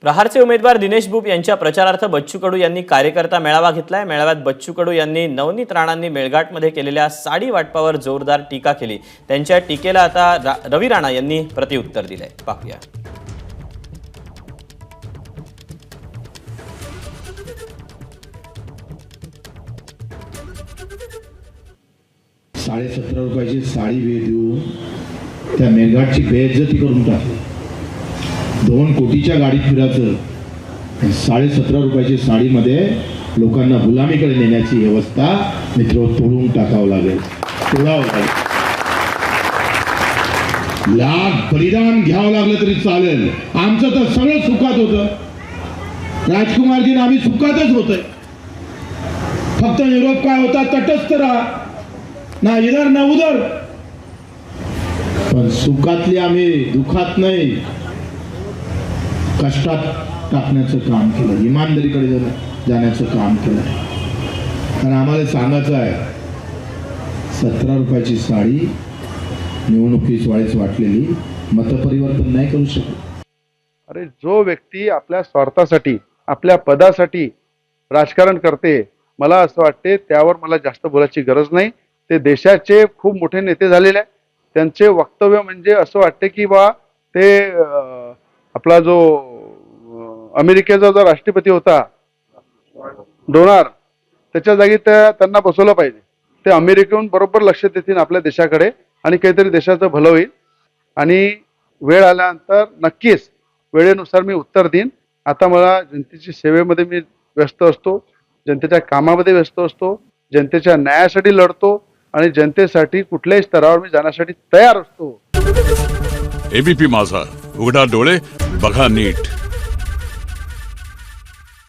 प्रहारचे उमेदवार दिनेश बुप यांच्या प्रचारार्थ बच्चू कडू यांनी कार्यकर्ता मेळावा घेतलाय। मेळाव्यात बच्चू कडू यांनी नवनीत राणांनी मेळघाटमध्ये केलेल्या साडी वाटपावर जोरदार टीका केली। त्यांच्या टीकेला आता रवी राणा यांनी प्रत्युत्तर दिलंय। पाहूया। 17.5 रुपयाची साडी देऊन त्या मेळघाटची बेइज्जती करून टाकली। 2 कोटीच्या गाडीत फिरायचं, 17.5 रुपयाची साडीमध्ये लोकांना गुलामीकडे नेण्याची व्यवस्था मित्र तोडून टाकावं लागेल, तोडावं लागेल। लाख बलिदान घ्यावं लागलं तरी चालेल। आमचं तर सगळं सुखात होतं, राजकुमारजी आम्ही सुखातच होतोय। फक्त निरोप काय होता, तटस्थ राहा, ना इधर ना उधर। पण सुखातली आम्ही दुखात नाही, कष्टात टाकण्याचं काम केलं, इमानदारीकडे जाण्याचं काम केलं। कारण आम्हाला सांगायचं आहे, 17 रुपयाची साडी निवडणुकीच वेळेस वाटलेली मतपरिवर्तन नाही करू शकत। अरे जो व्यक्ती आपल्या स्वार्थासाठी, आपल्या पदासाठी राजकारण करते, मला असं वाटते त्यावर मला जास्त बोलायची गरज नाही। ते देशाचे खूप मोठे नेते झालेले आहेत, त्यांचे वक्तव्य म्हणजे असं वाटते की बा ते आपला जो अमेरिकेचा जो राष्ट्रपती होता डोनाल्ड, त्याच्या जागी त्यांना बसवलं पाहिजे। ते अमेरिकेहून बरोबर लक्ष देतील आपल्या देशाकडे आणि काहीतरी देशाचं भलं होईल। आणि वेळ आल्यानंतर नक्कीच वेळेनुसार मी उत्तर देईन। आता मला जनतेच्या सेवेमध्ये मी व्यस्त असतो, जनतेच्या कामामध्ये व्यस्त असतो, जनतेच्या न्यायासाठी लढतो आणि जनतेसाठी कुठल्याही स्तरावर मी जाण्यासाठी तयार असतो। एबीपी माझा, उघडा डोळे बघा नीट।